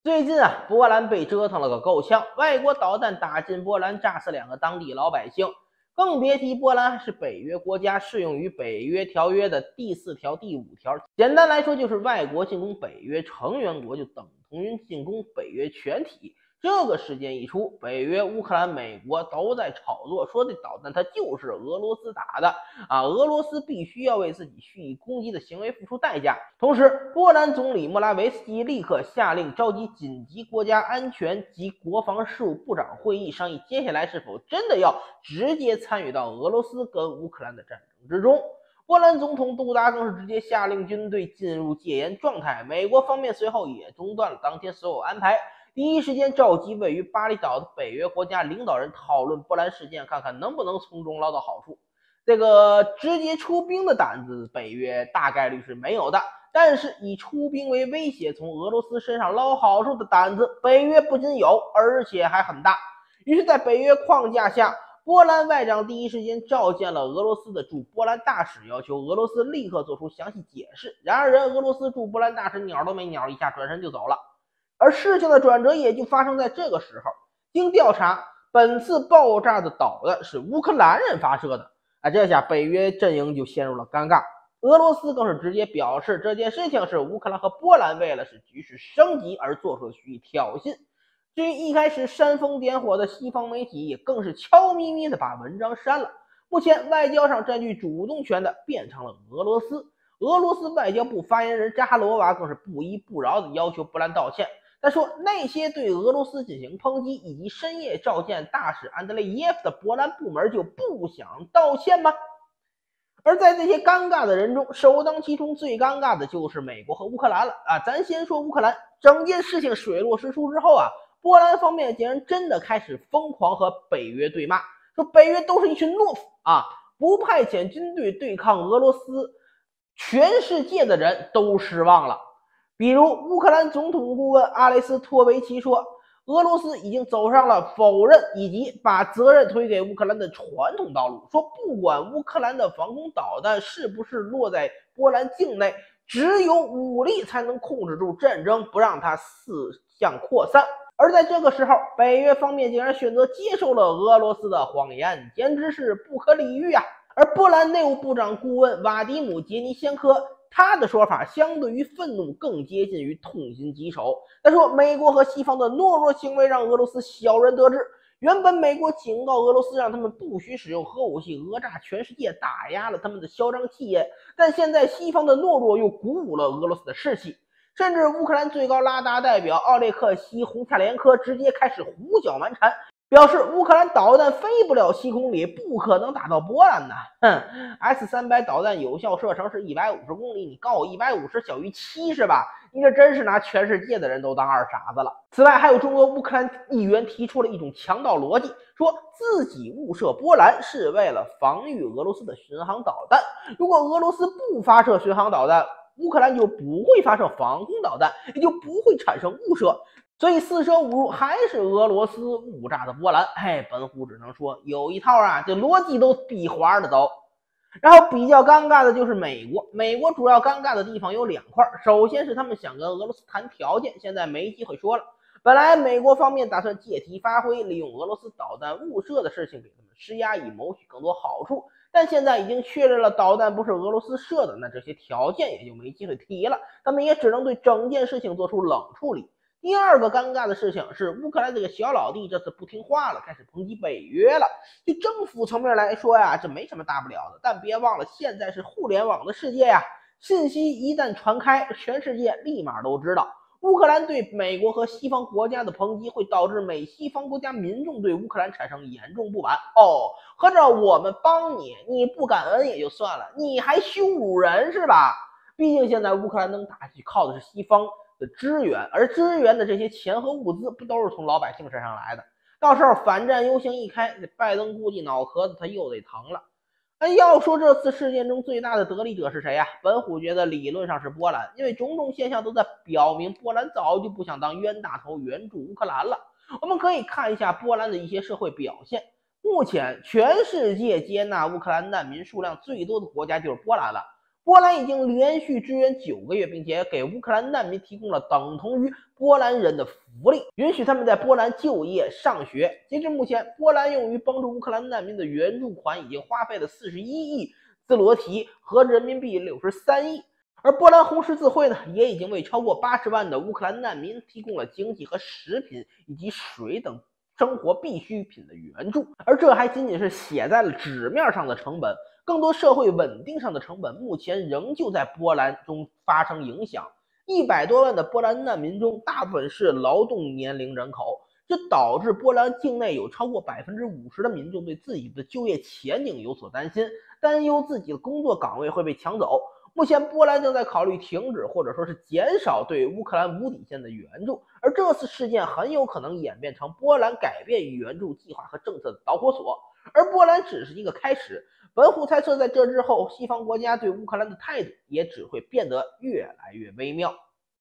最近波兰被折腾了个够呛，外国导弹打进波兰，炸死2个当地老百姓。更别提波兰还是北约国家，适用于北约条约的第4条、第5条。简单来说，就是外国进攻北约成员国，就等同于进攻北约全体。这个事件一出，北约、乌克兰、美国都在炒作，说这导弹它就是俄罗斯打的俄罗斯必须要为自己蓄意攻击的行为付出代价。同时，波兰总理莫拉维斯基立刻下令召集紧急国家安全及国防事务部长会议，商议接下来是否真的要直接参与到俄罗斯跟乌克兰的战争之中。波兰总统杜达更是直接下令军队进入戒严状态，美国方面随后也中断了当天所有安排，第一时间召集位于巴厘岛的北约国家领导人讨论波兰事件，看看能不能从中捞到好处。这个直接出兵的胆子，北约大概率是没有的，但是以出兵为威胁，从俄罗斯身上捞好处的胆子，北约不仅有，而且还很大。于是，在北约框架下，波兰外长第一时间召见了俄罗斯的驻波兰大使，要求俄罗斯立刻做出详细解释。然而，俄罗斯驻波兰大使鸟都没鸟一下，转身就走了。而事情的转折也就发生在这个时候。经调查，本次爆炸的导弹是乌克兰人发射的这下北约阵营就陷入了尴尬。俄罗斯更是直接表示，这件事情是乌克兰和波兰为了使局势升级而做出的蓄意挑衅。至于一开始煽风点火的西方媒体，也更是悄咪咪的把文章删了。目前外交上占据主动权的变成了俄罗斯。俄罗斯外交部发言人扎哈罗娃更是不依不饶的要求波兰道歉。他说，那些对俄罗斯进行抨击以及深夜召见大使安德烈耶夫的波兰部门就不想道歉吗？而在这些尴尬的人中，首当其冲最尴尬的就是美国和乌克兰了咱先说乌克兰，整件事情水落石出之后波兰方面竟然真的开始疯狂和北约对骂，说北约都是一群懦夫不派遣军队对抗俄罗斯，全世界的人都失望了。比如乌克兰总统顾问阿雷斯托维奇说，俄罗斯已经走上了否认以及把责任推给乌克兰的传统道路，说不管乌克兰的防空导弹是不是落在波兰境内，只有武力才能控制住战争，不让它四向扩散。而在这个时候，北约方面竟然选择接受了俄罗斯的谎言，简直是不可理喻而波兰内务部长顾问瓦迪姆·杰尼先科，他的说法相对于愤怒更接近于痛心疾首。他说，美国和西方的懦弱行为让俄罗斯小人得志。原本美国警告俄罗斯让他们不许使用核武器讹诈全世界，打压了他们的嚣张气焰，但现在西方的懦弱又鼓舞了俄罗斯的士气。甚至乌克兰最高拉达代表奥列克西·洪恰连科直接开始胡搅蛮缠，表示乌克兰导弹飞不了7公里，不可能打到波兰S-300导弹有效射程是150公里，你告我150小于7是吧？你这真是拿全世界的人都当二傻子了。此外，还有中俄乌克兰议员提出了一种强盗逻辑，说自己误射波兰是为了防御俄罗斯的巡航导弹，如果俄罗斯不发射巡航导弹，乌克兰就不会发射防空导弹，也就不会产生误射。所以四舍五入还是俄罗斯误炸的波兰。本虎只能说有一套这逻辑都比划的走。然后比较尴尬的就是美国，美国主要尴尬的地方有2块，首先是他们想跟俄罗斯谈条件，现在没机会说了。本来美国方面打算借题发挥，利用俄罗斯导弹误射的事情给他们施压，以谋取更多好处，但现在已经确认了导弹不是俄罗斯射的，那这些条件也就没机会提了，他们也只能对整件事情做出冷处理。第二个尴尬的事情是乌克兰这个小老弟这次不听话了，开始抨击北约了。就政府层面来说这没什么大不了的，但别忘了现在是互联网的世界信息一旦传开，全世界立马都知道。乌克兰对美国和西方国家的抨击会导致美西方国家民众对乌克兰产生严重不满合着我们帮你，你不感恩也就算了，你还羞辱人是吧？毕竟现在乌克兰能打下去靠的是西方的支援，而支援的这些钱和物资不都是从老百姓身上来的？到时候反战游行一开，拜登估计脑壳子他又得疼了。要说这次事件中最大的得利者是谁本虎觉得理论上是波兰，因为种种现象都在表明波兰早就不想当冤大头援助乌克兰了。我们可以看一下波兰的一些社会表现。目前全世界接纳乌克兰难民数量最多的国家就是波兰了。波兰已经连续支援9个月，并且给乌克兰难民提供了等同于波兰人的福利，允许他们在波兰就业、上学。截至目前，波兰用于帮助乌克兰难民的援助款已经花费了41亿兹罗提，合人民币63亿。而波兰红十字会呢，也已经为超过80万的乌克兰难民提供了经济和食品以及水等生活必需品的援助。而这还仅仅是写在了纸面上的成本，更多社会稳定上的成本目前仍旧在波兰中发生影响。100多万的波兰难民中，大部分是劳动年龄人口，这导致波兰境内有超过50%的民众对自己的就业前景有所担心，担忧自己的工作岗位会被抢走。目前，波兰正在考虑停止或者说是减少对乌克兰无底线的援助，而这次事件很有可能演变成波兰改变援助计划和政策的导火索，而波兰只是一个开始。文虎猜测，在这之后，西方国家对乌克兰的态度也只会变得越来越微妙。